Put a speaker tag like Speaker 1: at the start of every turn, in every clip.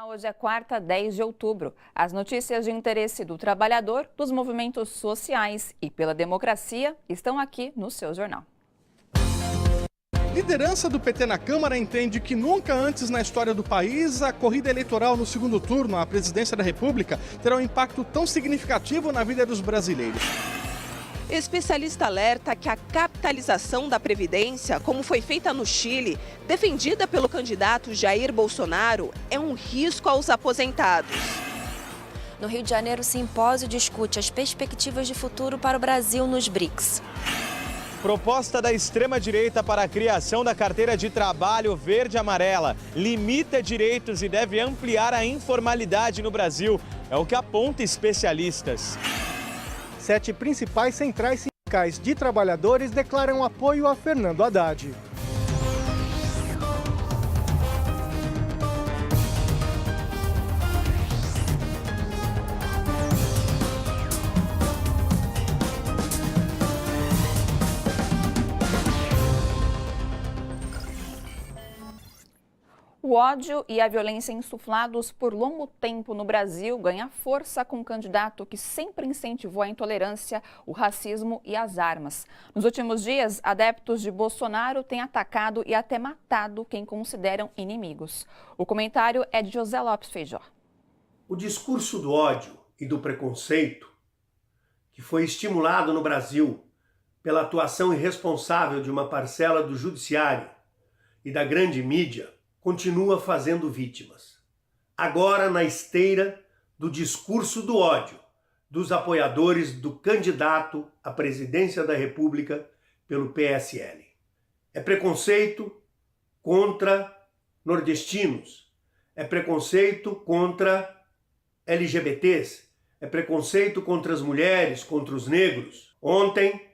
Speaker 1: Hoje é quarta, 10 de outubro. As notícias de interesse do trabalhador, dos movimentos sociais e pela democracia estão aqui no seu jornal.
Speaker 2: Liderança do PT na Câmara entende que nunca antes na história do país a corrida eleitoral no segundo turno à presidência da República terá um impacto tão significativo na vida dos brasileiros.
Speaker 3: Especialista alerta que a capitalização da Previdência, como foi feita no Chile, defendida pelo candidato Jair Bolsonaro, é um risco aos aposentados.
Speaker 4: No Rio de Janeiro, o simpósio discute as perspectivas de futuro para o Brasil nos BRICS.
Speaker 5: Proposta da extrema-direita para a criação da carteira de trabalho verde-amarela limita direitos e deve ampliar a informalidade no Brasil. É o que aponta especialistas.
Speaker 6: 7 principais centrais sindicais de trabalhadores declaram apoio a Fernando Haddad.
Speaker 1: O ódio e a violência insuflados por longo tempo no Brasil ganham força com um candidato que sempre incentivou a intolerância, o racismo e as armas. Nos últimos dias, adeptos de Bolsonaro têm atacado e até matado quem consideram inimigos. O comentário é de José Lopes Feijó.
Speaker 7: O discurso do ódio e do preconceito, que foi estimulado no Brasil pela atuação irresponsável de uma parcela do judiciário e da grande mídia, continua fazendo vítimas. Agora na esteira do discurso do ódio dos apoiadores do candidato à presidência da República pelo PSL. É preconceito contra nordestinos, é preconceito contra LGBTs, é preconceito contra as mulheres, contra os negros. Ontem,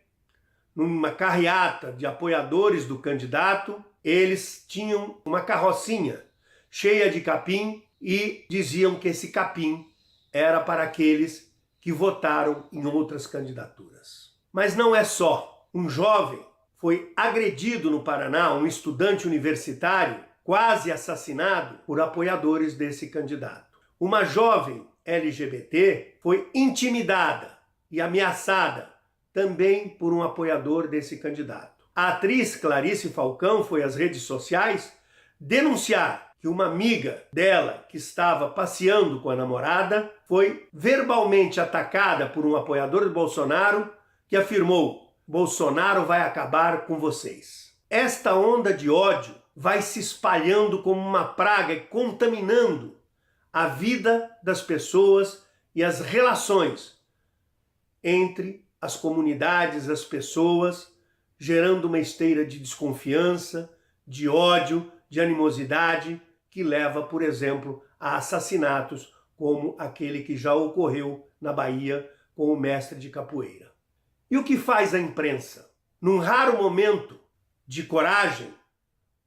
Speaker 7: numa carreata de apoiadores do candidato, eles tinham uma carrocinha cheia de capim e diziam que esse capim era para aqueles que votaram em outras candidaturas. Mas não é só. Um jovem foi agredido no Paraná, um estudante universitário, quase assassinado por apoiadores desse candidato. Uma jovem LGBT foi intimidada e ameaçada também por um apoiador desse candidato. A atriz Clarice Falcão foi às redes sociais denunciar que uma amiga dela, que estava passeando com a namorada, foi verbalmente atacada por um apoiador de Bolsonaro que afirmou: Bolsonaro vai acabar com vocês. Esta onda de ódio vai se espalhando como uma praga e contaminando a vida das pessoas e as relações entre as comunidades, as pessoas, gerando uma esteira de desconfiança, de ódio, de animosidade, que leva, por exemplo, a assassinatos como aquele que já ocorreu na Bahia com o mestre de capoeira. E o que faz a imprensa? Num raro momento de coragem,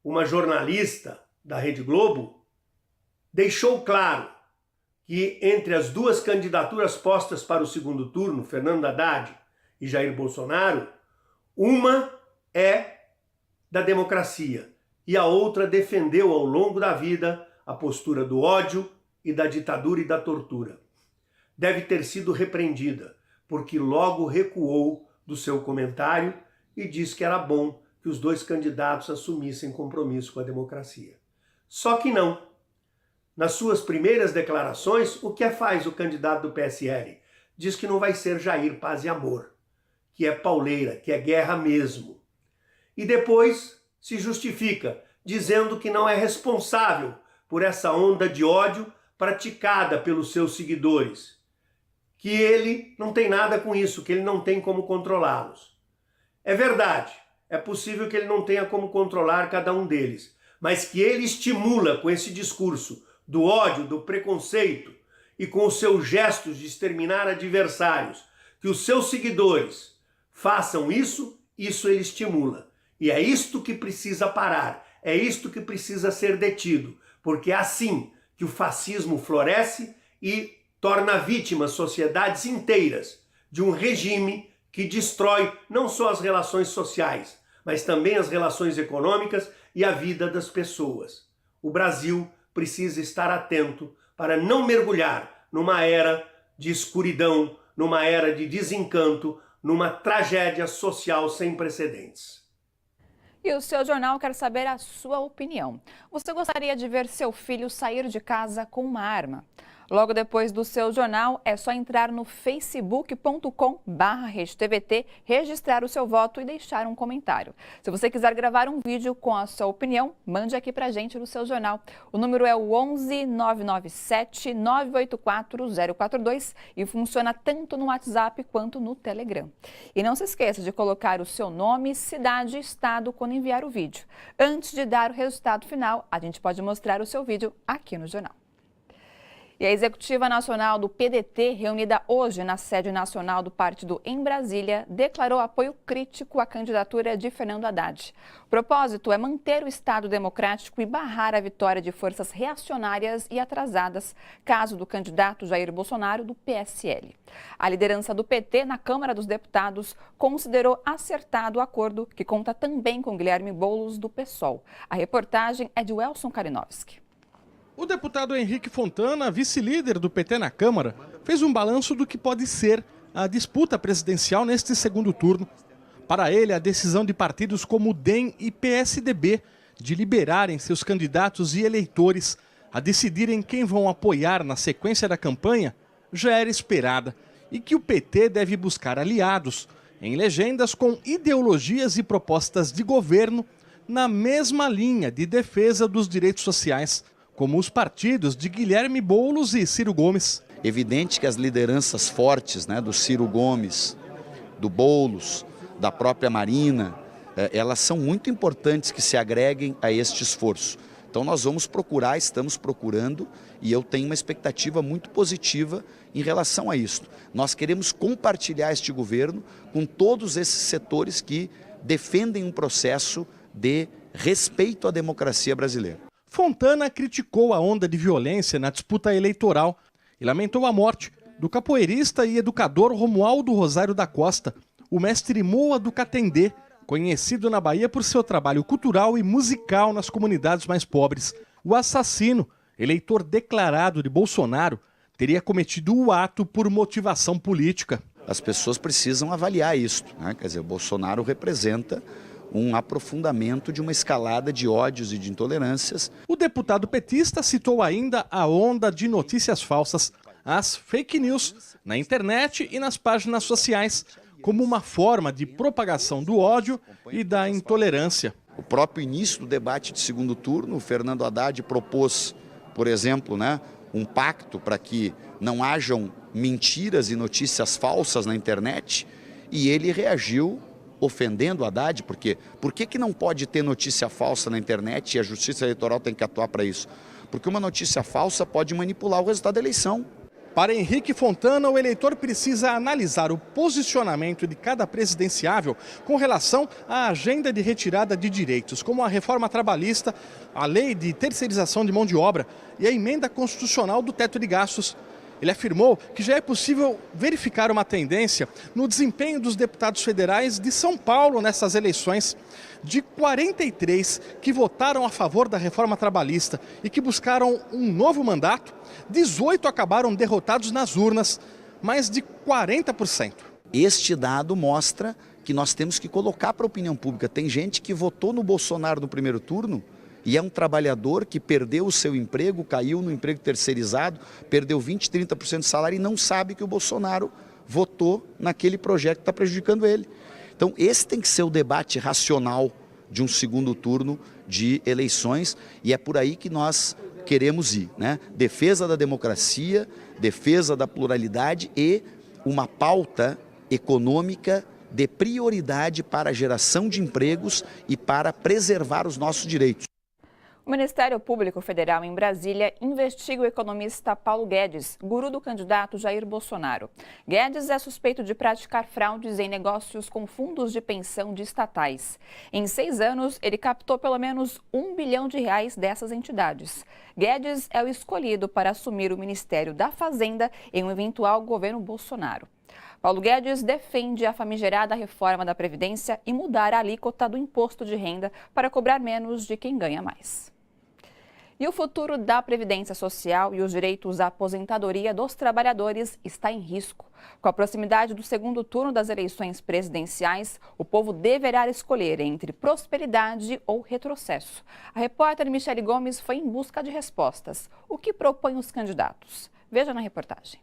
Speaker 7: uma jornalista da Rede Globo deixou claro que entre as duas candidaturas postas para o segundo turno, Fernando Haddad e Jair Bolsonaro, uma é da democracia e a outra defendeu ao longo da vida a postura do ódio e da ditadura e da tortura. Deve ter sido repreendida, porque logo recuou do seu comentário e disse que era bom que os dois candidatos assumissem compromisso com a democracia. Só que não. Nas suas primeiras declarações, o que faz o candidato do PSL? Diz que não vai ser Jair Paz e Amor, que é pauleira, que é guerra mesmo. E depois se justifica, dizendo que não é responsável por essa onda de ódio praticada pelos seus seguidores, que ele não tem nada com isso, que ele não tem como controlá-los. É verdade, é possível que ele não tenha como controlar cada um deles, mas que ele estimula com esse discurso do ódio, do preconceito e com os seus gestos de exterminar adversários, que os seus seguidores façam isso, isso ele estimula. E é isto que precisa parar, é isto que precisa ser detido, porque é assim que o fascismo floresce e torna vítimas sociedades inteiras de um regime que destrói não só as relações sociais, mas também as relações econômicas e a vida das pessoas. O Brasil precisa estar atento para não mergulhar numa era de escuridão, numa era de desencanto, numa tragédia social sem precedentes.
Speaker 1: E o seu jornal quer saber a sua opinião. Você gostaria de ver seu filho sair de casa com uma arma? Logo depois do seu jornal, é só entrar no facebook.com/RedeTVT, registrar o seu voto e deixar um comentário. Se você quiser gravar um vídeo com a sua opinião, mande aqui pra gente no seu jornal. O número é o 11 997 984 042 e funciona tanto no WhatsApp quanto no Telegram. E não se esqueça de colocar o seu nome, cidade e estado quando enviar o vídeo. Antes de dar o resultado final, a gente pode mostrar o seu vídeo aqui no jornal. E a executiva nacional do PDT, reunida hoje na sede nacional do partido em Brasília, declarou apoio crítico à candidatura de Fernando Haddad. O propósito é manter o Estado democrático e barrar a vitória de forças reacionárias e atrasadas, caso do candidato Jair Bolsonaro, do PSL. A liderança do PT na Câmara dos Deputados considerou acertado o acordo, que conta também com Guilherme Boulos, do PSOL. A reportagem é de Welson Kalinowski.
Speaker 2: O deputado Henrique Fontana, vice-líder do PT na Câmara, fez um balanço do que pode ser a disputa presidencial neste segundo turno. Para ele, a decisão de partidos como o DEM e PSDB de liberarem seus candidatos e eleitores a decidirem quem vão apoiar na sequência da campanha já era esperada e que o PT deve buscar aliados em legendas com ideologias e propostas de governo na mesma linha de defesa dos direitos sociais, como os partidos de Guilherme Boulos e Ciro Gomes.
Speaker 8: Evidente que as lideranças fortes, do Ciro Gomes, do Boulos, da própria Marina, elas são muito importantes que se agreguem a este esforço. Então nós vamos procurar, estamos procurando, e eu tenho uma expectativa muito positiva em relação a isso. Nós queremos compartilhar este governo com todos esses setores que defendem um processo de respeito à democracia brasileira.
Speaker 2: Fontana criticou a onda de violência na disputa eleitoral e lamentou a morte do capoeirista e educador Romualdo Rosário da Costa, o mestre Moa do Catendê, conhecido na Bahia por seu trabalho cultural e musical nas comunidades mais pobres. O assassino, eleitor declarado de Bolsonaro, teria cometido o ato por motivação política.
Speaker 8: As pessoas precisam avaliar isso, Quer dizer, o Bolsonaro representa um aprofundamento de uma escalada de ódios e de intolerâncias.
Speaker 2: O deputado petista citou ainda a onda de notícias falsas, as fake news, na internet e nas páginas sociais, como uma forma de propagação do ódio e da intolerância.
Speaker 8: O próprio início do debate de segundo turno, o Fernando Haddad propôs, por exemplo, um pacto para que não hajam mentiras e notícias falsas na internet, e ele reagiu ofendendo o Haddad, porque por que não pode ter notícia falsa na internet e a Justiça Eleitoral tem que atuar para isso? Porque uma notícia falsa pode manipular o resultado da eleição.
Speaker 2: Para Henrique Fontana, o eleitor precisa analisar o posicionamento de cada presidenciável com relação à agenda de retirada de direitos, como a reforma trabalhista, a lei de terceirização de mão de obra e a emenda constitucional do teto de gastos. Ele afirmou que já é possível verificar uma tendência no desempenho dos deputados federais de São Paulo nessas eleições. De 43 que votaram a favor da reforma trabalhista e que buscaram um novo mandato, 18 acabaram derrotados nas urnas, mais de 40%.
Speaker 8: Este dado mostra que nós temos que colocar para a opinião pública. Tem gente que votou no Bolsonaro no primeiro turno e é um trabalhador que perdeu o seu emprego, caiu no emprego terceirizado, perdeu 20%, 30% de salário e não sabe que o Bolsonaro votou naquele projeto que está prejudicando ele. Então esse tem que ser o debate racional de um segundo turno de eleições e é por aí que nós queremos ir, Defesa da democracia, defesa da pluralidade e uma pauta econômica de prioridade para a geração de empregos e para preservar os nossos direitos.
Speaker 1: O Ministério Público Federal em Brasília investiga o economista Paulo Guedes, guru do candidato Jair Bolsonaro. Guedes é suspeito de praticar fraudes em negócios com fundos de pensão de estatais. Em 6 anos, ele captou pelo menos R$1 bilhão dessas entidades. Guedes é o escolhido para assumir o Ministério da Fazenda em um eventual governo Bolsonaro. Paulo Guedes defende a famigerada reforma da Previdência e mudar a alíquota do imposto de renda para cobrar menos de quem ganha mais. E o futuro da Previdência Social e os direitos à aposentadoria dos trabalhadores está em risco. Com a proximidade do segundo turno das eleições presidenciais, o povo deverá escolher entre prosperidade ou retrocesso. A repórter Michele Gomes foi em busca de respostas. O que propõem os candidatos? Veja na reportagem.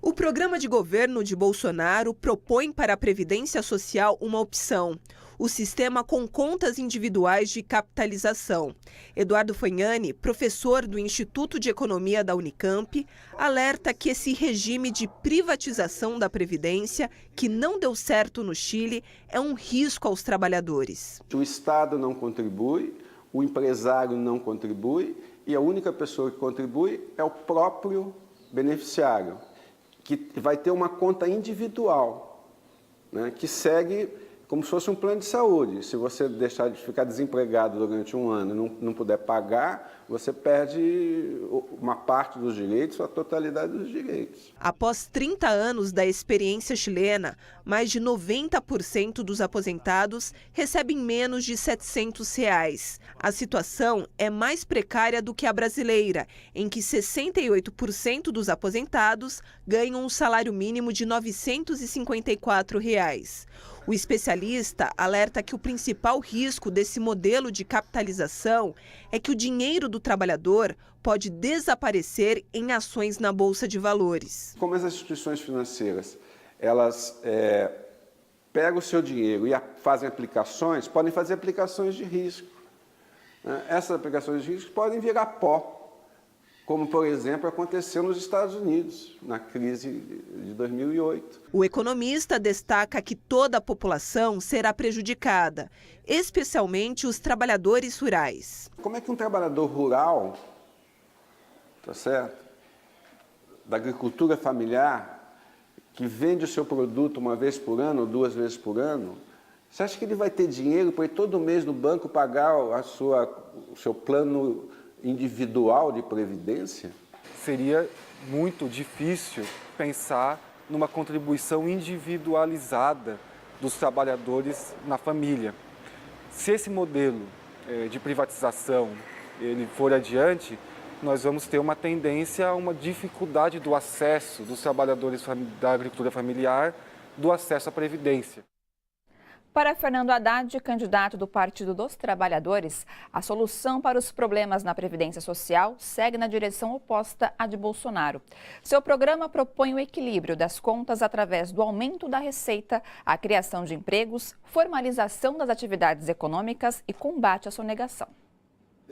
Speaker 3: O programa de governo de Bolsonaro propõe para a Previdência Social uma opção: o sistema com contas individuais de capitalização. Eduardo Fognani, professor do Instituto de Economia da Unicamp, alerta que esse regime de privatização da Previdência, que não deu certo no Chile, é um risco aos trabalhadores.
Speaker 9: O Estado não contribui, o empresário não contribui e a única pessoa que contribui é o próprio beneficiário, que vai ter uma conta individual, né, que segue como se fosse um plano de saúde. Se você deixar de ficar desempregado durante um ano e não puder pagar, você perde uma parte dos direitos, a totalidade dos direitos.
Speaker 3: Após 30 anos da experiência chilena, mais de 90% dos aposentados recebem menos de R$ 700. A situação é mais precária do que a brasileira, em que 68% dos aposentados ganham um salário mínimo de R$ 954. O especialista alerta que o principal risco desse modelo de capitalização é que o dinheiro do trabalhador pode desaparecer em ações na Bolsa de Valores.
Speaker 9: Como as instituições financeiras, elas pegam o seu dinheiro e fazem aplicações, podem fazer aplicações de risco. Essas aplicações de risco podem virar pó, como, por exemplo, aconteceu nos Estados Unidos, na crise de 2008.
Speaker 3: O economista destaca que toda a população será prejudicada, especialmente os trabalhadores rurais.
Speaker 9: Como é que um trabalhador rural, tá certo, da agricultura familiar, que vende o seu produto uma vez por ano ou 2 vezes por ano, você acha que ele vai ter dinheiro para ir todo mês no banco pagar o seu plano individual de previdência?
Speaker 10: Seria muito difícil pensar numa contribuição individualizada dos trabalhadores na família. Se esse modelo de privatização ele for adiante, nós vamos ter uma tendência a uma dificuldade do acesso dos trabalhadores da agricultura familiar, do acesso à previdência.
Speaker 1: Para Fernando Haddad, candidato do Partido dos Trabalhadores, a solução para os problemas na Previdência Social segue na direção oposta à de Bolsonaro. Seu programa propõe o equilíbrio das contas através do aumento da receita, a criação de empregos, formalização das atividades econômicas e combate à sonegação.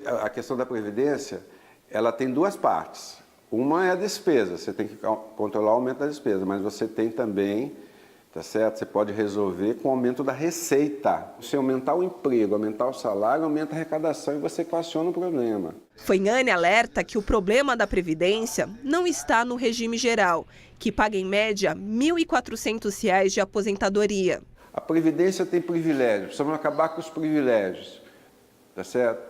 Speaker 9: A questão da Previdência, ela tem 2 partes. Uma é a despesa, você tem que controlar o aumento da despesa, mas você tem também, tá certo? Você pode resolver com o aumento da receita. Se aumentar o emprego, aumentar o salário, aumenta a arrecadação e você equaciona o problema.
Speaker 3: Fognani alerta que o problema da Previdência não está no regime geral, que paga em média R$ 1.400 de aposentadoria.
Speaker 9: A Previdência tem privilégios, precisamos acabar com os privilégios, tá certo?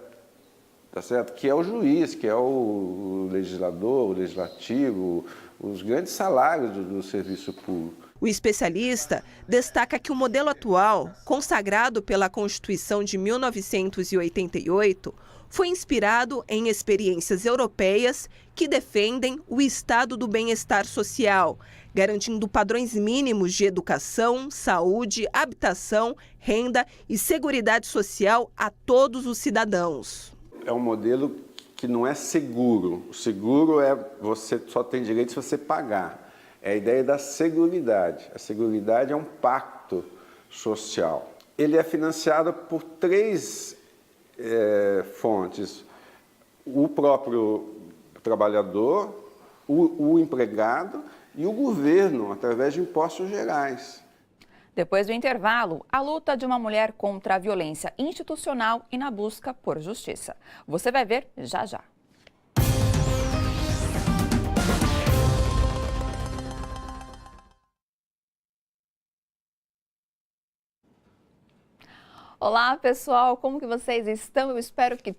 Speaker 9: Tá certo? Que é o juiz, que é o legislador, o legislativo, os grandes salários do serviço público.
Speaker 3: O especialista destaca que o modelo atual, consagrado pela Constituição de 1988, foi inspirado em experiências europeias que defendem o estado do bem-estar social, garantindo padrões mínimos de educação, saúde, habitação, renda e seguridade social a todos os cidadãos.
Speaker 9: É um modelo que não é seguro. O seguro é você só tem direito se você pagar. É a ideia da seguridade. A seguridade é um pacto social. Ele é financiado por 3 fontes. O próprio trabalhador, o empregado e o governo, através de impostos gerais.
Speaker 1: Depois do intervalo, a luta de uma mulher contra a violência institucional e na busca por justiça. Você vai ver já já. Olá, pessoal, como que vocês estão? Eu espero que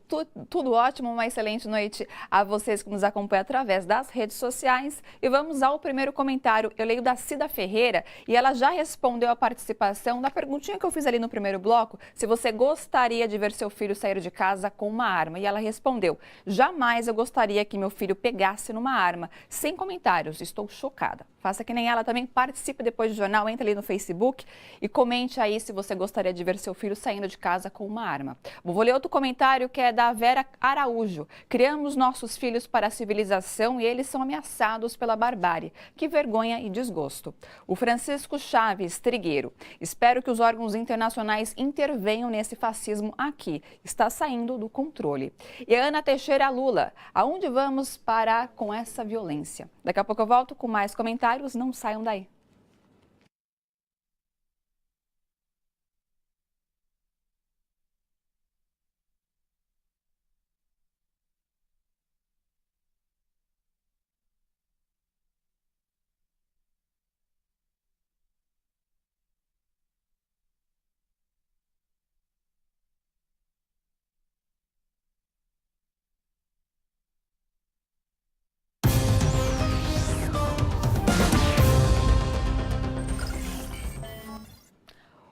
Speaker 1: tudo ótimo, uma excelente noite a vocês que nos acompanham através das redes sociais. E vamos ao primeiro comentário. Eu leio da Cida Ferreira e ela já respondeu a participação da perguntinha que eu fiz ali no primeiro bloco, se você gostaria de ver seu filho sair de casa com uma arma. E ela respondeu, jamais eu gostaria que meu filho pegasse numa arma. Sem comentários, estou chocada. Faça que nem ela também, participe depois do jornal, entre ali no Facebook e comente aí se você gostaria de ver seu filho saindo de casa com uma arma. Vou ler outro comentário que é da Vera Araújo. Criamos nossos filhos para a civilização e eles são ameaçados pela barbárie. Que vergonha e desgosto. O Francisco Chaves Trigueiro. Espero que os órgãos internacionais intervenham nesse fascismo aqui. Está saindo do controle. E a Ana Teixeira Lula. Aonde vamos parar com essa violência? Daqui a pouco eu volto com mais comentários. Não saiam daí.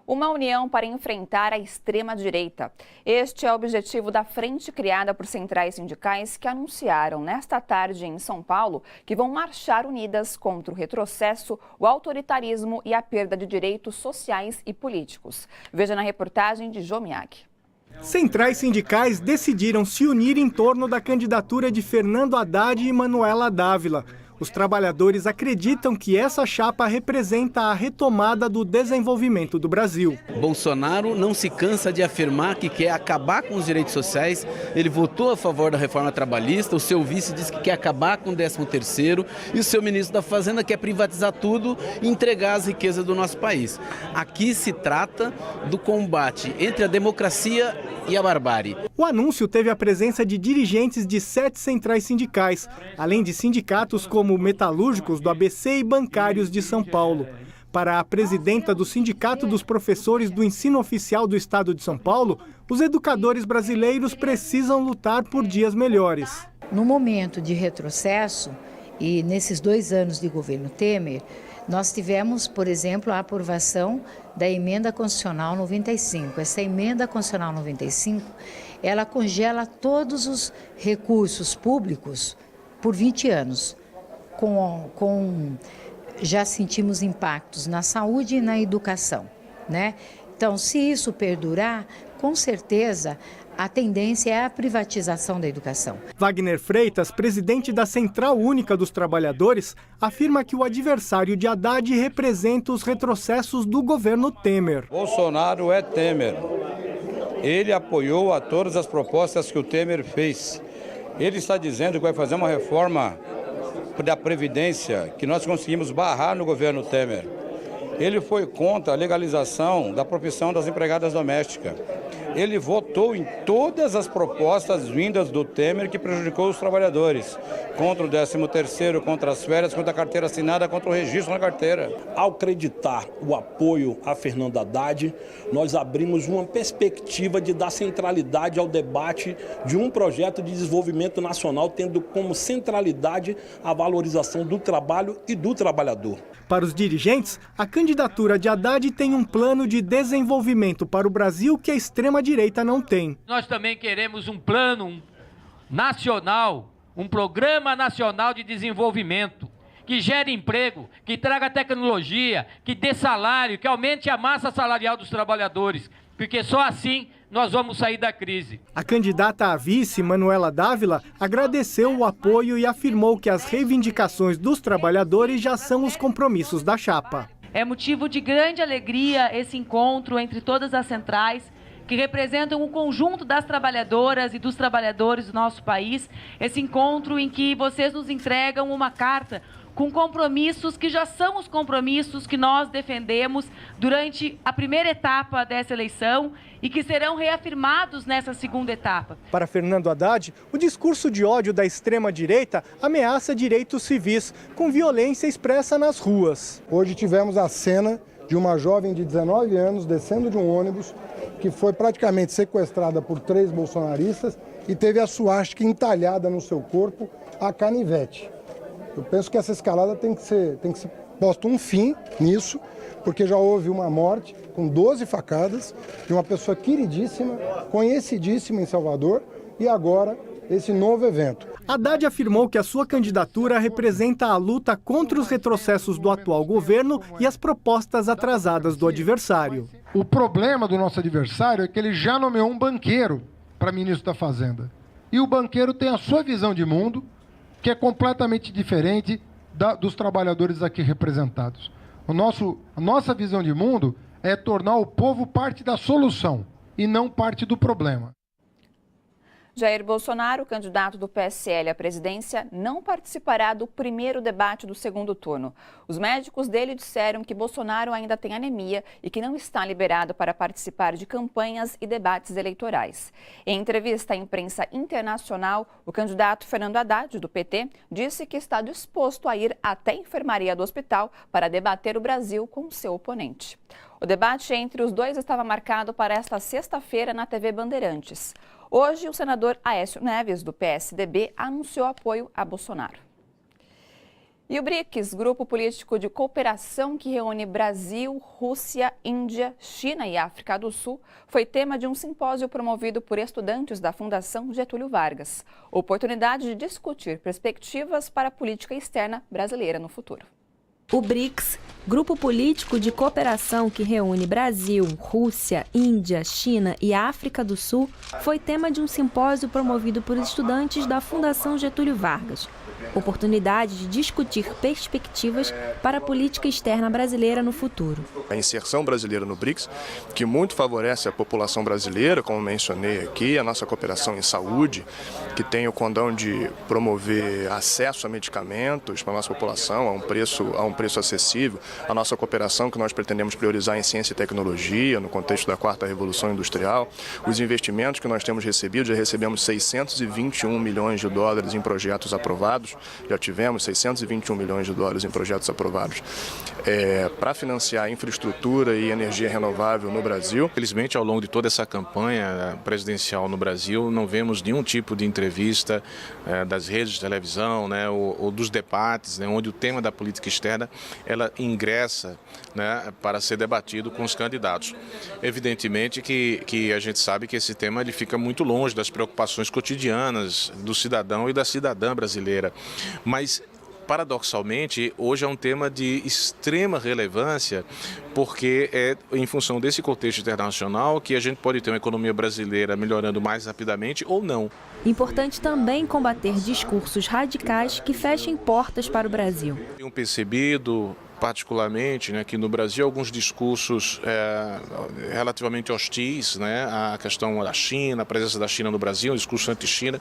Speaker 1: Uma união para enfrentar a extrema-direita. Este é o objetivo da frente criada por centrais sindicais que anunciaram nesta tarde em São Paulo que vão marchar unidas contra o retrocesso, o autoritarismo e a perda de direitos sociais e políticos. Veja na reportagem de Jô Miyagi.
Speaker 6: Centrais sindicais decidiram se unir em torno da candidatura de Fernando Haddad e Manuela Dávila. Os trabalhadores acreditam que essa chapa representa a retomada do desenvolvimento do Brasil.
Speaker 11: Bolsonaro não se cansa de afirmar que quer acabar com os direitos sociais. Ele votou a favor da reforma trabalhista, o seu vice diz que quer acabar com o 13º e o seu ministro da Fazenda quer privatizar tudo e entregar as riquezas do nosso país. Aqui se trata do combate entre a democracia e a barbárie.
Speaker 6: O anúncio teve a presença de dirigentes de 7 centrais sindicais, além de sindicatos como metalúrgicos do ABC e bancários de São Paulo. Para a presidenta do Sindicato dos Professores do Ensino Oficial do Estado de São Paulo, os educadores brasileiros precisam lutar por dias melhores.
Speaker 12: No momento de retrocesso, e nesses 2 anos de governo Temer, nós tivemos, por exemplo, a aprovação da Emenda Constitucional 95. Essa Emenda Constitucional 95, ela congela todos os recursos públicos por 20 anos. Já sentimos impactos na saúde e na educação, né? Então, se isso perdurar, com certeza a tendência é a privatização da educação.
Speaker 6: Wagner Freitas, presidente da Central Única dos Trabalhadores, afirma que o adversário de Haddad representa os retrocessos do governo Temer.
Speaker 13: Bolsonaro é Temer. Ele apoiou a todas as propostas que o Temer fez. Ele está dizendo que vai fazer uma reforma da Previdência que nós conseguimos barrar no governo Temer. Ele foi contra a legalização da profissão das empregadas domésticas. Ele votou em todas as propostas vindas do Temer que prejudicou os trabalhadores. Contra o 13º, contra as férias, contra a carteira assinada, contra o registro na carteira.
Speaker 14: Ao acreditar o apoio a Fernando Haddad, nós abrimos uma perspectiva de dar centralidade ao debate de um projeto de desenvolvimento nacional, tendo como centralidade a valorização do trabalho e do trabalhador.
Speaker 6: Para os dirigentes, a candidatura de Haddad tem um plano de desenvolvimento para o Brasil que a extrema-direita não tem.
Speaker 15: Nós também queremos um plano nacional, um programa nacional de desenvolvimento, que gere emprego, que traga tecnologia, que dê salário, que aumente a massa salarial dos trabalhadores, porque só assim nós vamos sair da crise.
Speaker 6: A candidata a vice, Manuela Dávila, agradeceu o apoio e afirmou que as reivindicações dos trabalhadores já são os compromissos da chapa.
Speaker 16: É motivo de grande alegria esse encontro entre todas as centrais, que representam o conjunto das trabalhadoras e dos trabalhadores do nosso país. Esse encontro em que vocês nos entregam uma carta com compromissos que já são os compromissos que nós defendemos durante a primeira etapa dessa eleição e que serão reafirmados nessa segunda etapa.
Speaker 6: Para Fernando Haddad, o discurso de ódio da extrema-direita ameaça direitos civis, com violência expressa nas ruas.
Speaker 17: Hoje tivemos a cena de uma jovem de 19 anos descendo de um ônibus que foi praticamente sequestrada por 3 bolsonaristas e teve a suástica entalhada no seu corpo a canivete. Eu penso que essa escalada tem que ser posto um fim nisso, porque já houve uma morte com 12 facadas de uma pessoa queridíssima, conhecidíssima em Salvador, e agora esse novo evento.
Speaker 6: Haddad afirmou que a sua candidatura representa a luta contra os retrocessos do atual governo e as propostas atrasadas do adversário.
Speaker 18: O problema do nosso adversário é que ele já nomeou um banqueiro para ministro da Fazenda. E o banqueiro tem a sua visão de mundo, que é completamente diferente dos trabalhadores aqui representados. A nossa visão de mundo é tornar o povo parte da solução e não parte do problema.
Speaker 1: Jair Bolsonaro, candidato do PSL à presidência, não participará do primeiro debate do segundo turno. Os médicos dele disseram que Bolsonaro ainda tem anemia e que não está liberado para participar de campanhas e debates eleitorais. Em entrevista à imprensa internacional, o candidato Fernando Haddad, do PT, disse que está disposto a ir até a enfermaria do hospital para debater o Brasil com seu oponente. O debate entre os dois estava marcado para esta sexta-feira na TV Bandeirantes. Hoje, o senador Aécio Neves, do PSDB, anunciou apoio a Bolsonaro. E o BRICS, grupo político de cooperação que reúne Brasil, Rússia, Índia, China e África do Sul, foi tema de um simpósio promovido por estudantes da Fundação Getúlio Vargas. Oportunidade de discutir perspectivas para a política externa brasileira no futuro.
Speaker 4: O BRICS, grupo político de cooperação que reúne Brasil, Rússia, Índia, China e África do Sul, foi tema de um simpósio promovido por estudantes da Fundação Getúlio Vargas. Oportunidade de discutir perspectivas para a política externa brasileira no futuro.
Speaker 19: A inserção brasileira no BRICS, que muito favorece a população brasileira, como mencionei aqui, a nossa cooperação em saúde, que tem o condão de promover acesso a medicamentos para a nossa população a um preço acessível, a nossa cooperação que nós pretendemos priorizar em ciência e tecnologia, no contexto da 4ª Revolução Industrial, os investimentos que nós temos recebido, já recebemos 621 milhões de dólares em projetos aprovados, já tivemos 621 milhões de dólares em projetos aprovados para financiar infraestrutura e energia renovável no Brasil.
Speaker 20: Infelizmente, ao longo de toda essa campanha presidencial no Brasil, não vemos nenhum tipo de entrevista das redes de televisão, né, ou dos debates, né, onde o tema da política externa ela ingressa, né, para ser debatido com os candidatos. Evidentemente que a gente sabe que esse tema ele fica muito longe das preocupações cotidianas do cidadão e da cidadã brasileira. Mas, paradoxalmente, hoje é um tema de extrema relevância, porque é em função desse contexto internacional que a gente pode ter uma economia brasileira melhorando mais rapidamente ou não.
Speaker 4: Importante também combater discursos radicais que fechem portas para o Brasil.
Speaker 20: Tenho percebido, particularmente, né, que no Brasil alguns discursos relativamente hostis, né, a questão da China, a presença da China no Brasil, o discurso anti-China,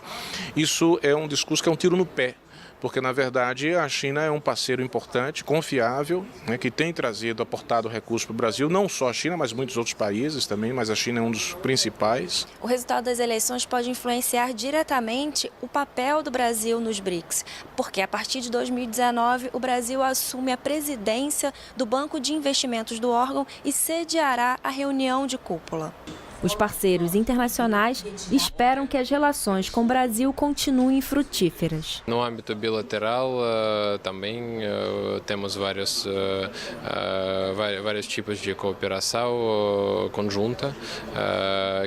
Speaker 20: isso é um discurso que é um tiro no pé. Porque, na verdade, a China é um parceiro importante, confiável, né, que tem aportado recursos para o Brasil, não só a China, mas muitos outros países também, mas a China é um dos principais.
Speaker 4: O resultado das eleições pode influenciar diretamente o papel do Brasil nos BRICS, porque a partir de 2019 o Brasil assume a presidência do Banco de Investimentos do órgão e sediará a reunião de cúpula. Os parceiros internacionais esperam que as relações com o Brasil continuem frutíferas.
Speaker 21: No âmbito bilateral, também temos vários tipos de cooperação conjunta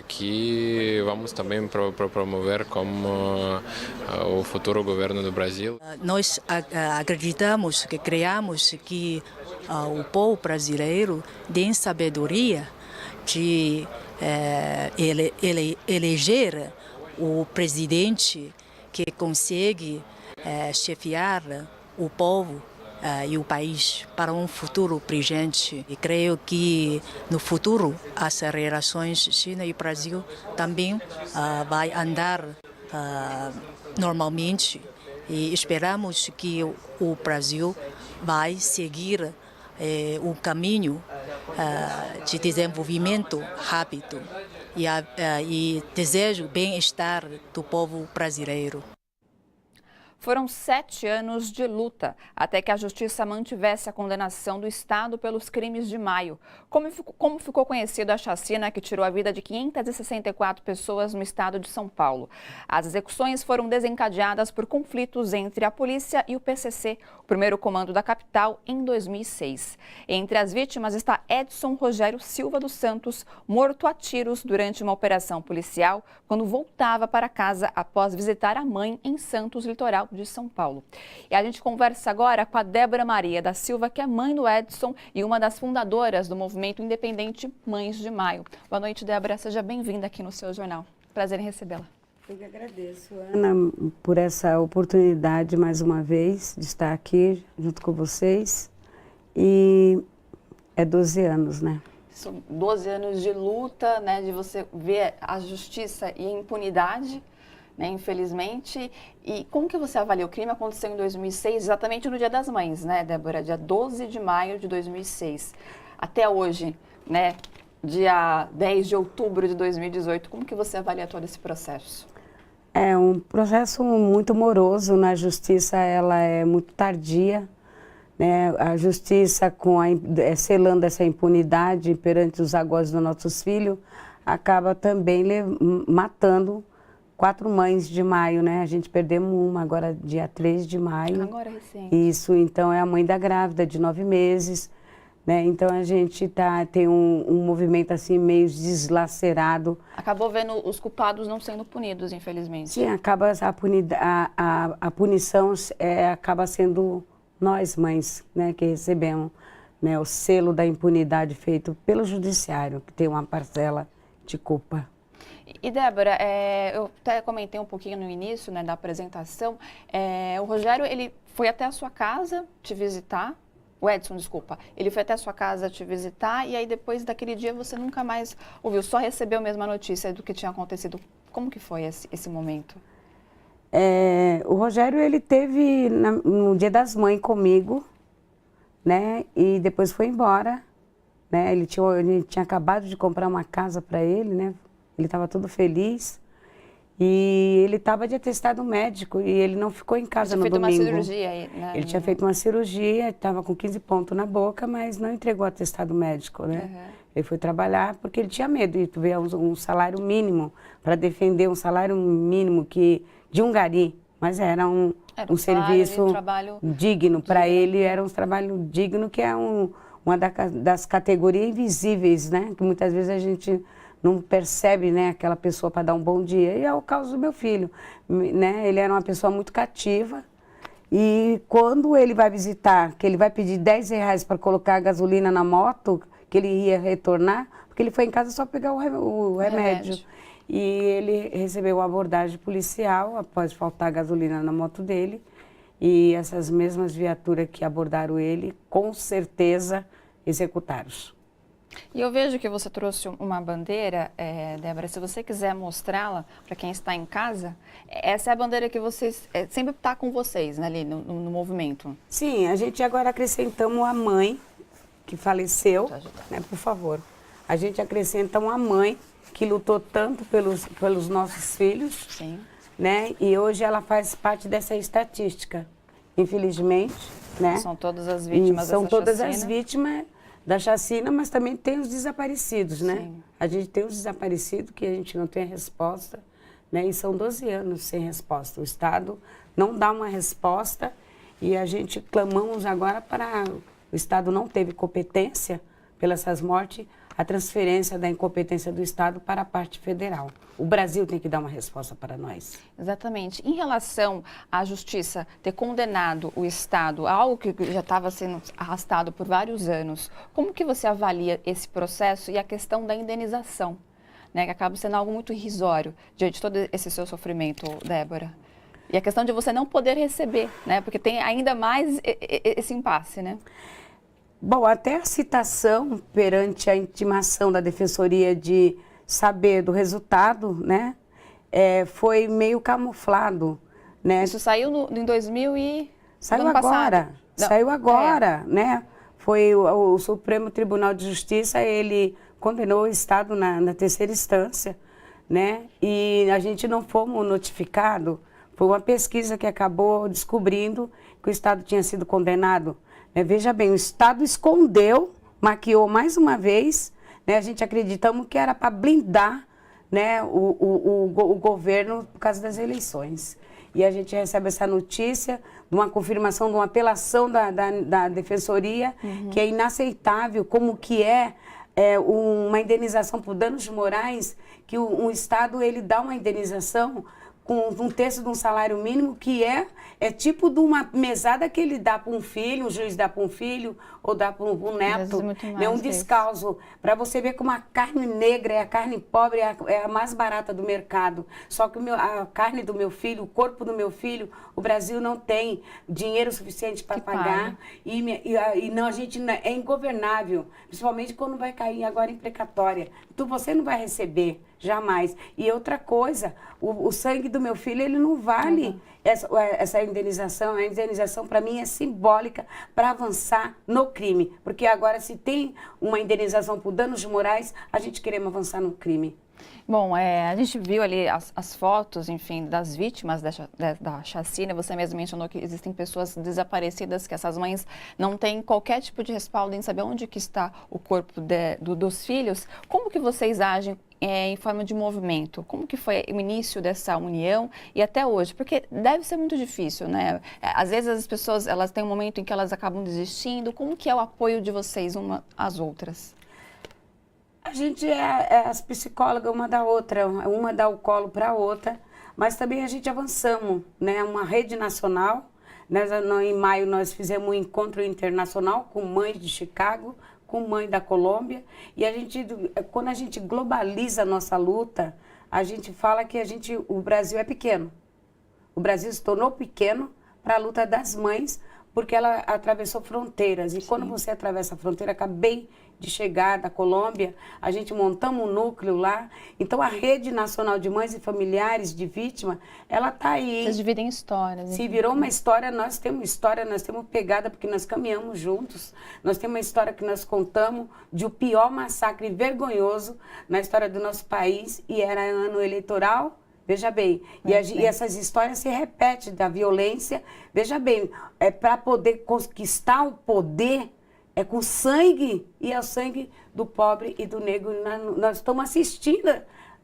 Speaker 21: que vamos também promover como o futuro governo do Brasil.
Speaker 22: Nós acreditamos que criamos que o povo brasileiro tem sabedoria de eleger o presidente que consegue chefiar o povo e o país para um futuro brilhante. E creio que no futuro as relações China e Brasil também vai andar normalmente e esperamos que o Brasil vai seguir um caminho de desenvolvimento rápido e desejo bem-estar do povo brasileiro.
Speaker 1: Foram 7 anos de luta até que a Justiça mantivesse a condenação do Estado pelos crimes de maio. Como ficou conhecido a chacina que tirou a vida de 564 pessoas no estado de São Paulo? As execuções foram desencadeadas por conflitos entre a polícia e o PCC, o primeiro comando da capital, em 2006. Entre as vítimas está Edson Rogério Silva dos Santos, morto a tiros durante uma operação policial quando voltava para casa após visitar a mãe em Santos, litoral de São Paulo. E a gente conversa agora com a Débora Maria da Silva, que é mãe do Edson e uma das fundadoras do movimento independente Mães de Maio. Boa noite, Débora. Seja bem-vinda aqui no seu jornal. Prazer em recebê-la.
Speaker 5: Eu que agradeço, Ana, por essa oportunidade, mais uma vez, de estar aqui junto com vocês. E é 12 anos, né?
Speaker 1: São 12 anos de luta, né, de você ver a justiça e a impunidade, né, infelizmente. E como que você avalia? O crime aconteceu em 2006, exatamente no Dia das Mães, né, Débora? Dia 12 de maio de 2006. Até hoje, né, dia 10 de outubro de 2018, como que você avalia todo esse processo?
Speaker 5: É um processo muito moroso, né? A justiça ela é muito tardia, né? A justiça, selando essa impunidade perante os agós dos nossos filhos, acaba também matando 4 mães de maio, né? A gente perdemos uma agora dia 3 de maio.
Speaker 1: Agora recente.
Speaker 5: Isso, então é a mãe da grávida de 9 meses, né? Então a gente tem um movimento assim meio deslacerado.
Speaker 1: Acabou vendo os culpados não sendo punidos, infelizmente.
Speaker 5: Sim, acaba a punição acaba sendo nós mães, né, que recebemos, né, o selo da impunidade feito pelo judiciário, que tem uma parcela de culpa.
Speaker 1: E Débora, eu até comentei um pouquinho no início, né, da apresentação, o Rogério, ele foi até a sua casa te visitar, o Edson, desculpa, ele foi até a sua casa te visitar e aí depois daquele dia você nunca mais ouviu, só recebeu mesmo a notícia do que tinha acontecido. Como que foi esse momento?
Speaker 5: O Rogério, ele teve no Dia das Mães comigo, né, e depois foi embora, né, ele tinha acabado de comprar uma casa para ele, né. Ele estava todo feliz e ele estava de atestado médico e ele não ficou em casa no domingo.
Speaker 1: Ele tinha feito uma cirurgia, né?
Speaker 5: Ele tinha feito uma cirurgia, estava com 15 pontos na boca, mas não entregou atestado médico, né?
Speaker 1: Uhum.
Speaker 5: Ele foi trabalhar porque ele tinha medo de ver um salário mínimo para defender um salário mínimo de um gari, mas era um serviço digno para ele, era um trabalho digno que é uma das categorias invisíveis, né? Que muitas vezes a gente não percebe, né, aquela pessoa para dar um bom dia. E é o caso do meu filho, né? Ele era uma pessoa muito cativa e quando ele vai visitar, que ele vai pedir R$10 para colocar a gasolina na moto, que ele ia retornar, porque ele foi em casa só pegar o remédio. E ele recebeu uma abordagem policial após faltar gasolina na moto dele e essas mesmas viaturas que abordaram ele, com certeza, executaram.
Speaker 1: E eu vejo que você trouxe uma bandeira, Débora, se você quiser mostrá-la para quem está em casa, essa é a bandeira que vocês, sempre está com vocês, né, ali no movimento.
Speaker 5: Sim, a gente agora acrescentamos a mãe que faleceu, né, por favor. A gente acrescenta uma mãe que lutou tanto pelos nossos filhos,
Speaker 1: sim,
Speaker 5: né, e hoje ela faz parte dessa estatística, infelizmente, né.
Speaker 1: São todas as vítimas dessa chacina. São
Speaker 5: todas as vítimas da chacina, mas também tem os desaparecidos, né?
Speaker 1: Sim.
Speaker 5: A gente tem os desaparecidos que a gente não tem resposta, né? E são 12 anos sem resposta. O Estado não dá uma resposta e a gente clamamos agora para... O Estado não teve competência pelas essas mortes, a transferência da incompetência do Estado para a parte federal. O Brasil tem que dar uma resposta para nós.
Speaker 1: Exatamente. Em relação à justiça ter condenado o Estado a algo que já estava sendo arrastado por vários anos, como que você avalia esse processo e a questão da indenização, né, que acaba sendo algo muito irrisório diante de todo esse seu sofrimento, Débora? E a questão de você não poder receber, né, porque tem ainda mais esse impasse, né?
Speaker 5: Bom, até a citação perante a intimação da Defensoria de saber do resultado, né, foi meio camuflado, né?
Speaker 1: Isso saiu em 2000 e...
Speaker 5: Saiu agora, saiu agora, né? Foi o Supremo Tribunal de Justiça, ele condenou o Estado na terceira instância, né? E a gente não fomos notificados Foi uma pesquisa que acabou descobrindo que o Estado tinha sido condenado. Veja bem, o Estado escondeu, maquiou mais uma vez, né? A gente acreditamos que era para blindar, né, o governo por causa das eleições. E a gente recebe essa notícia de uma confirmação, de uma apelação da Defensoria, que é inaceitável, como que uma indenização por danos morais, que um Estado ele dá uma indenização com 1/3 de um salário mínimo, que é tipo de uma mesada que ele dá para um filho, o juiz dá para um filho, ou dá para um neto, né, um descalço, para você ver como a carne negra, a carne pobre é a mais barata do mercado. Só que a carne do meu filho, o corpo do meu filho, o Brasil não tem dinheiro suficiente para pagar, e não, a gente é ingovernável, principalmente quando vai cair agora em precatória. Então você não vai receber, jamais. E outra coisa, o sangue do meu filho, ele não vale essa indenização. A indenização, para mim, é simbólica para avançar no crime. Porque agora, se tem uma indenização por danos morais, a gente queremos avançar no crime.
Speaker 1: Bom, a gente viu ali as fotos, enfim, das vítimas da chacina. Você mesmo mencionou que existem pessoas desaparecidas, que essas mães não têm qualquer tipo de respaldo em saber onde que está o corpo dos filhos. Como que vocês agem em forma de movimento? Como que foi o início dessa união e até hoje? Porque deve ser muito difícil, né? Às vezes as pessoas, elas têm um momento em que elas acabam desistindo. Como que é o apoio de vocês uma às outras?
Speaker 5: A gente é as psicólogas uma da outra, uma dá o colo para a outra, mas também a gente avançamos, né? Uma rede nacional, né? Em maio nós fizemos um encontro internacional com mães de Chicago, com mãe da Colômbia, e quando a gente globaliza a nossa luta, a gente fala que o Brasil é pequeno. O Brasil se tornou pequeno para a luta das mães, porque ela atravessou fronteiras. E quando você atravessa a fronteira, acabei de chegar da Colômbia, a gente montamos um núcleo lá. Então, a Rede Nacional de Mães e Familiares de Vítima, ela está aí.
Speaker 1: Vocês dividem histórias.
Speaker 5: Se virou uma história, nós temos pegada, porque nós caminhamos juntos. Nós temos uma história que nós contamos de o pior massacre vergonhoso na história do nosso país, e era ano eleitoral. Veja bem, e essas histórias se repetem da violência. Veja bem, para poder conquistar o poder, é com sangue, e é o sangue do pobre e do negro. Nós estamos assistindo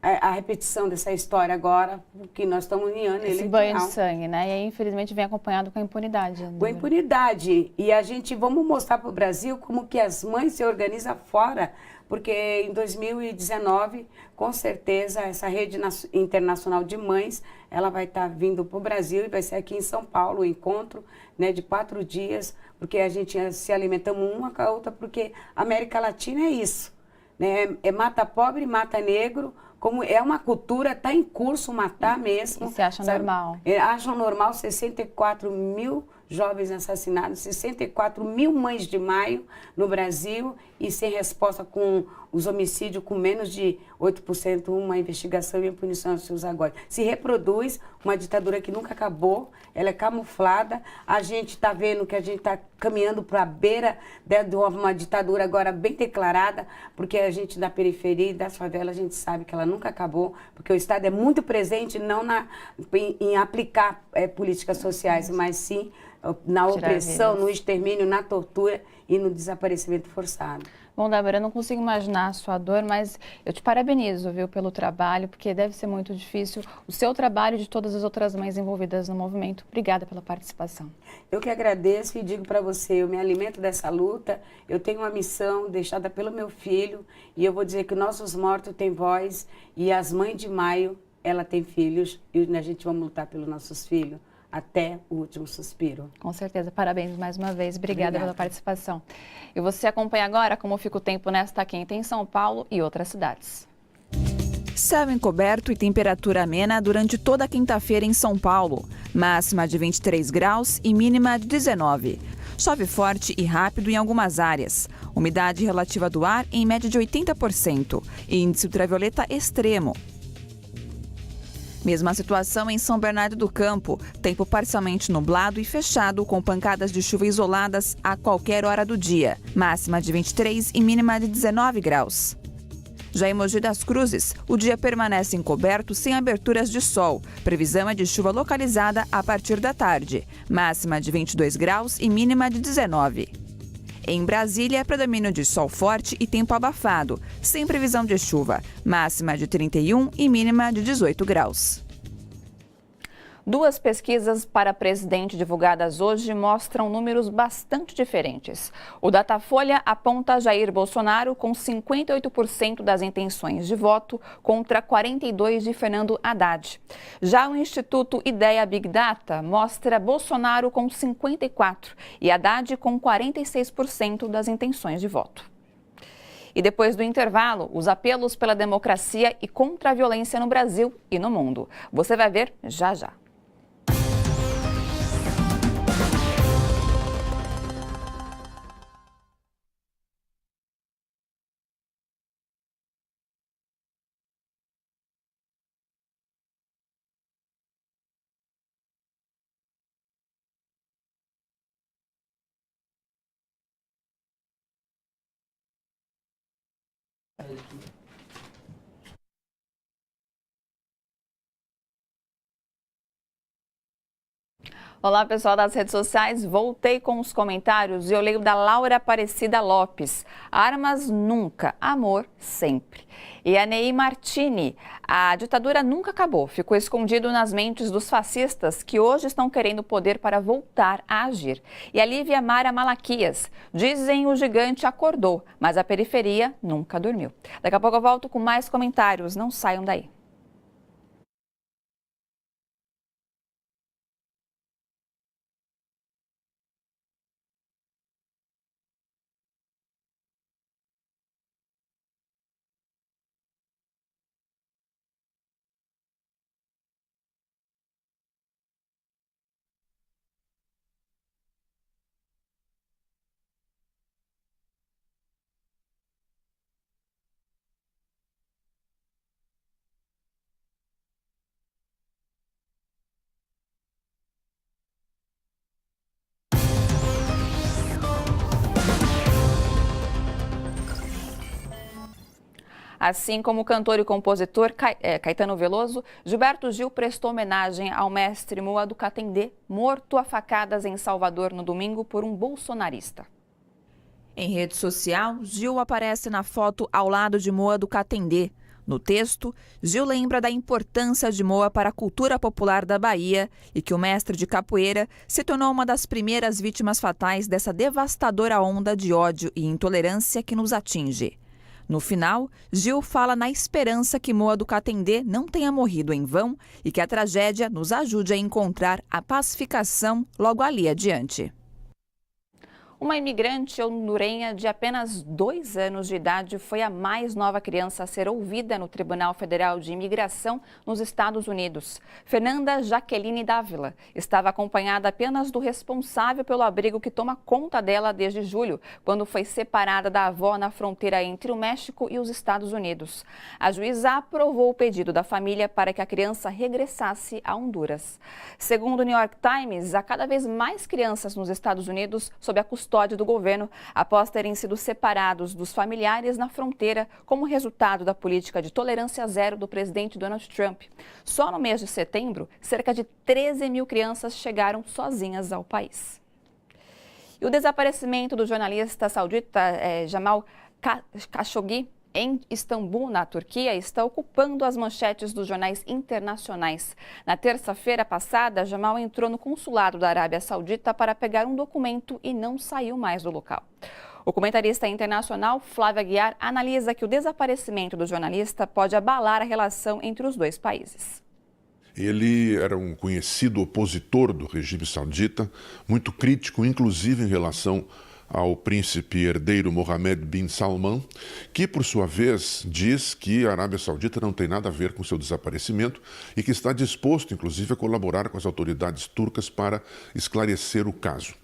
Speaker 5: a repetição dessa história agora, porque nós estamos em ano eleitoral.
Speaker 1: Esse banho de sangue, né? E aí, infelizmente, vem acompanhado com a impunidade.
Speaker 5: Com a impunidade. E vamos mostrar para o Brasil como que as mães se organizam fora, porque em 2019, com certeza, essa rede internacional de mães, ela vai estar vindo para o Brasil e vai ser aqui em São Paulo o encontro, né, de 4 dias, porque a gente se alimentamos uma com a outra, porque a América Latina é isso, né? Mata pobre, mata negro, como é uma cultura, está em curso matar mesmo.
Speaker 1: E você acha normal?
Speaker 5: Acham normal 64 mil jovens assassinados, 64 mil mães de maio no Brasil, e sem resposta, com os homicídios com menos de 8%, uma investigação e uma punição aos seus agora. Se reproduz uma ditadura que nunca acabou, ela é camuflada. A gente está vendo que a gente está caminhando para a beira de uma ditadura agora bem declarada, porque a gente da periferia e das favelas, a gente sabe que ela nunca acabou, porque o Estado é muito presente não em aplicar políticas sociais, mas sim na opressão, no extermínio, na tortura e no desaparecimento forçado.
Speaker 1: Bom, Débora, eu não consigo imaginar a sua dor, mas eu te parabenizo, viu, pelo trabalho, porque deve ser muito difícil o seu trabalho e de todas as outras mães envolvidas no movimento. Obrigada pela participação.
Speaker 5: Eu que agradeço e digo para você, eu me alimento dessa luta, eu tenho uma missão deixada pelo meu filho, e eu vou dizer que nossos mortos têm voz, e as mães de maio, ela tem filhos, e a gente vai lutar pelos nossos filhos até o último suspiro.
Speaker 1: Com certeza. Parabéns mais uma vez. Obrigada pela participação. E você acompanha agora como fica o tempo nesta quinta em São Paulo e outras cidades.
Speaker 2: Céu encoberto e temperatura amena durante toda a quinta-feira em São Paulo. Máxima de 23 graus e mínima de 19. Chove forte e rápido em algumas áreas. Umidade relativa do ar em média de 80%. E índice ultravioleta extremo. Mesma situação em São Bernardo do Campo. Tempo parcialmente nublado e fechado, com pancadas de chuva isoladas a qualquer hora do dia. Máxima de 23 e mínima de 19 graus. Já em Mogi das Cruzes, o dia permanece encoberto sem aberturas de sol. Previsão é de chuva localizada a partir da tarde. Máxima de 22 graus e mínima de 19. Em Brasília, predomínio de sol forte e tempo abafado, sem previsão de chuva. Máxima de 31 e mínima de 18 graus.
Speaker 1: Duas pesquisas para presidente divulgadas hoje mostram números bastante diferentes. O Datafolha aponta Jair Bolsonaro com 58% das intenções de voto contra 42% de Fernando Haddad. Já o Instituto Ideia Big Data mostra Bolsonaro com 54% e Haddad com 46% das intenções de voto. E depois do intervalo, os apelos pela democracia e contra a violência no Brasil e no mundo. Você vai ver já já. Olá, pessoal das redes sociais. Voltei com os comentários e eu leio da Laura Aparecida Lopes. Armas nunca, amor sempre. E a Ney Martini, a ditadura nunca acabou, ficou escondido nas mentes dos fascistas que hoje estão querendo poder para voltar a agir. E a Lívia Mara Malaquias, dizem o gigante acordou, mas a periferia nunca dormiu. Daqui a pouco eu volto com mais comentários, não saiam daí. Assim como o cantor e compositor Caetano Veloso, Gilberto Gil prestou homenagem ao mestre Moa do Catendê, morto a facadas em Salvador no domingo por um bolsonarista.
Speaker 2: Em rede social, Gil aparece na foto ao lado de Moa do Catendê. No texto, Gil lembra da importância de Moa para a cultura popular da Bahia e que o mestre de capoeira se tornou uma das primeiras vítimas fatais dessa devastadora onda de ódio e intolerância que nos atinge. No final, Gil fala na esperança que Moa do Catendê não tenha morrido em vão e que a tragédia nos ajude a encontrar a pacificação logo ali adiante.
Speaker 1: Uma imigrante hondurenha de apenas 2 anos de idade foi a mais nova criança a ser ouvida no Tribunal Federal de Imigração nos Estados Unidos. Fernanda Jaqueline Dávila estava acompanhada apenas do responsável pelo abrigo que toma conta dela desde julho, quando foi separada da avó na fronteira entre o México e os Estados Unidos. A juíza aprovou o pedido da família para que a criança regressasse a Honduras. Segundo o New York Times, há cada vez mais crianças nos Estados Unidos sob a custódia do governo após terem sido separados dos familiares na fronteira como resultado da política de tolerância zero do presidente Donald Trump. Só no mês de setembro, cerca de 13 mil crianças chegaram sozinhas ao país. E o desaparecimento do jornalista saudita Jamal Khashoggi em Istambul, na Turquia, está ocupando as manchetes dos jornais internacionais. Na terça-feira passada, Jamal entrou no consulado da Arábia Saudita para pegar um documento e não saiu mais do local. O comentarista internacional Flávio Aguiar analisa que o desaparecimento do jornalista pode abalar a relação entre os dois países.
Speaker 7: Ele era um conhecido opositor do regime saudita, muito crítico, inclusive em relação ao príncipe herdeiro Mohammed bin Salman, que, por sua vez, diz que a Arábia Saudita não tem nada a ver com seu desaparecimento e que está disposto, inclusive, a colaborar com as autoridades turcas para esclarecer o caso.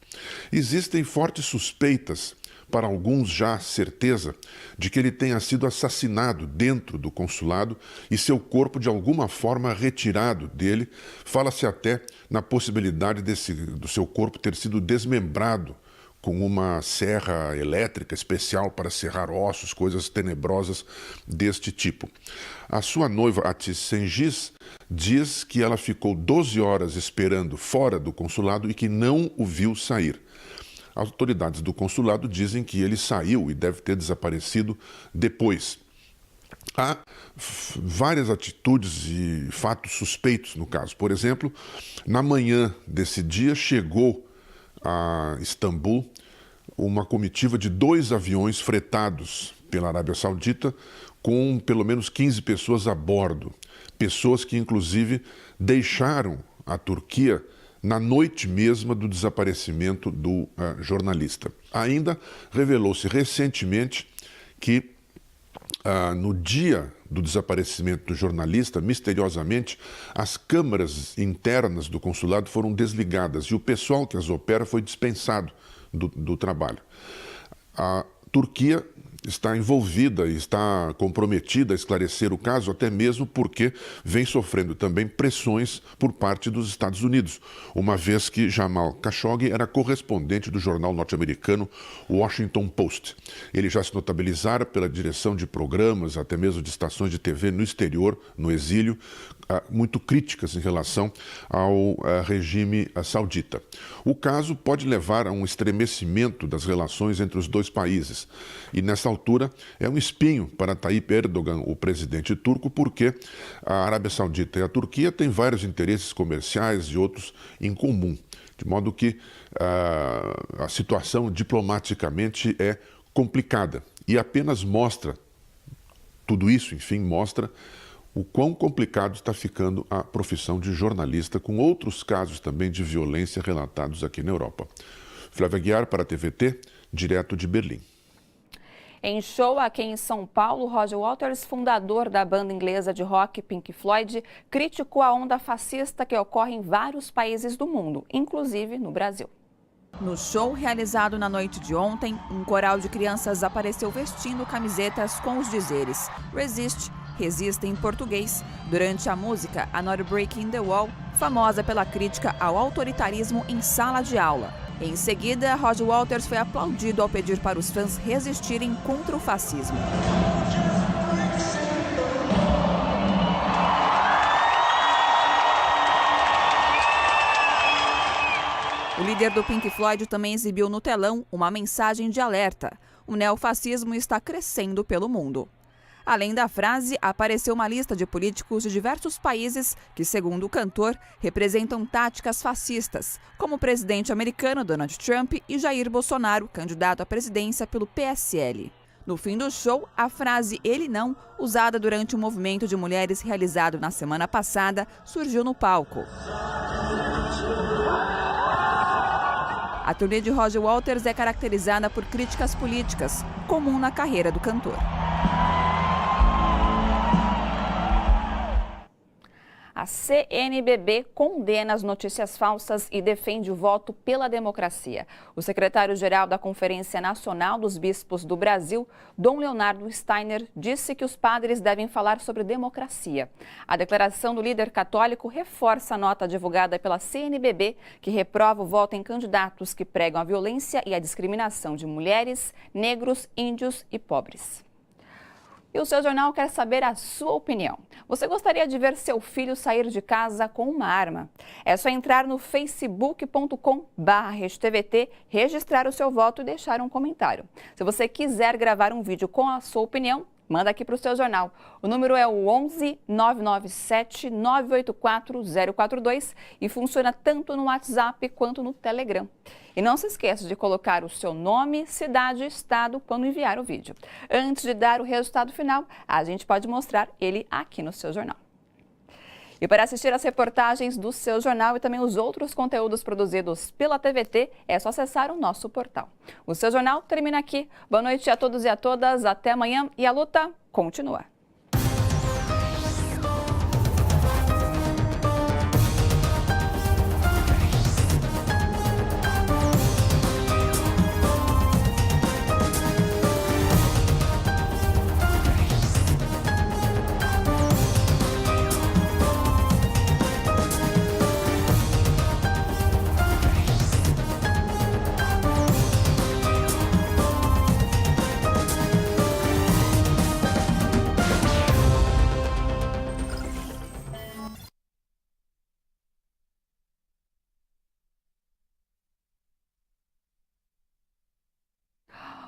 Speaker 7: Existem fortes suspeitas, para alguns já certeza, de que ele tenha sido assassinado dentro do consulado e seu corpo de alguma forma retirado dele. Fala-se até na possibilidade do seu corpo ter sido desmembrado com uma serra elétrica especial para serrar ossos, coisas tenebrosas deste tipo. A sua noiva, Atis Cengiz, diz que ela ficou 12 horas esperando fora do consulado e que não o viu sair. As autoridades do consulado dizem que ele saiu e deve ter desaparecido depois. Há várias atitudes e fatos suspeitos no caso. Por exemplo, na manhã desse dia chegou a Istambul uma comitiva de 2 aviões fretados pela Arábia Saudita com pelo menos 15 pessoas a bordo. Pessoas que, inclusive, deixaram a Turquia na noite mesma do desaparecimento do jornalista. Ainda revelou-se recentemente que no dia do desaparecimento do jornalista, misteriosamente, as câmaras internas do consulado foram desligadas e o pessoal que as opera foi dispensado do trabalho. A Turquia está envolvida e está comprometida a esclarecer o caso, até mesmo porque vem sofrendo também pressões por parte dos Estados Unidos, uma vez que Jamal Khashoggi era correspondente do jornal norte-americano Washington Post. Ele já se notabilizara pela direção de programas, até mesmo de estações de TV no exterior, no exílio, muito críticas em relação ao regime saudita. O caso pode levar a um estremecimento das relações entre os dois países e, nessa altura, é um espinho para Tayyip Erdogan, o presidente turco, porque a Arábia Saudita e a Turquia têm vários interesses comerciais e outros em comum, de modo que a situação diplomaticamente é complicada e apenas mostra, tudo isso, enfim, mostra o quão complicado está ficando a profissão de jornalista, com outros casos também de violência relatados aqui na Europa. Flávia Guiar para a TVT, direto de Berlim.
Speaker 1: Em show aqui em São Paulo, Roger Waters, fundador da banda inglesa de rock Pink Floyd, criticou a onda fascista que ocorre em vários países do mundo, inclusive no Brasil.
Speaker 2: No show realizado na noite de ontem, um coral de crianças apareceu vestindo camisetas com os dizeres "Resist", resista em português, durante a música A Not Breaking the Wall, famosa pela crítica ao autoritarismo em sala de aula. Em seguida, Roger Waters foi aplaudido ao pedir para os fãs resistirem contra o fascismo. O líder do Pink Floyd também exibiu no telão uma mensagem de alerta. O neofascismo está crescendo pelo mundo. Além da frase, apareceu uma lista de políticos de diversos países que, segundo o cantor, representam táticas fascistas, como o presidente americano Donald Trump e Jair Bolsonaro, candidato à presidência pelo PSL. No fim do show, a frase "ele não", usada durante um movimento de mulheres realizado na semana passada, surgiu no palco. A turnê de Roger Waters é caracterizada por críticas políticas, comum na carreira do cantor.
Speaker 1: A CNBB condena as notícias falsas e defende o voto pela democracia. O secretário-geral da Conferência Nacional dos Bispos do Brasil, Dom Leonardo Steiner, disse que os padres devem falar sobre democracia. A declaração do líder católico reforça a nota divulgada pela CNBB, que reprova o voto em candidatos que pregam a violência e a discriminação de mulheres, negros, índios e pobres. E o seu jornal quer saber a sua opinião. Você gostaria de ver seu filho sair de casa com uma arma? É só entrar no facebook.com/RedeTVT, registrar o seu voto e deixar um comentário. Se você quiser gravar um vídeo com a sua opinião, manda aqui para o seu jornal. O número é o 11 997 984 042 e funciona tanto no WhatsApp quanto no Telegram. E não se esqueça de colocar o seu nome, cidade e estado quando enviar o vídeo. Antes de dar o resultado final, a gente pode mostrar ele aqui no seu jornal. E para assistir as reportagens do seu jornal e também os outros conteúdos produzidos pela TVT, é só acessar o nosso portal. O seu jornal termina aqui. Boa noite a todos e a todas. Até amanhã e a luta continua.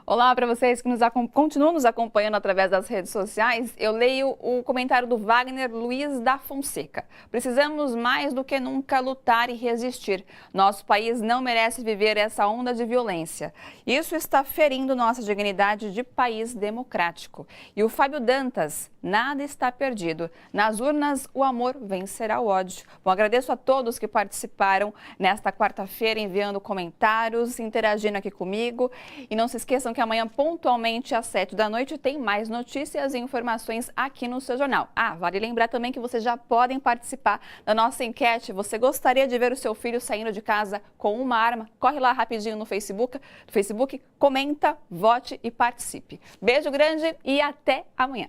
Speaker 1: Olá para vocês que continuam nos acompanhando através das redes sociais. Eu leio o comentário do Wagner Luiz da Fonseca. Precisamos mais do que nunca lutar e resistir. Nosso país não merece viver essa onda de violência. Isso está ferindo nossa dignidade de país democrático. E o Fábio Dantas, nada está perdido. Nas urnas, o amor vencerá o ódio. Bom, agradeço a todos que participaram nesta quarta-feira, enviando comentários, interagindo aqui comigo. E não se esqueçam que amanhã, pontualmente às 7 da noite, tem mais notícias e informações aqui no seu jornal. Vale lembrar também que vocês já podem participar da nossa enquete. Você gostaria de ver o seu filho saindo de casa com uma arma? Corre lá rapidinho no Facebook, comenta, vote e participe. Beijo grande e até amanhã.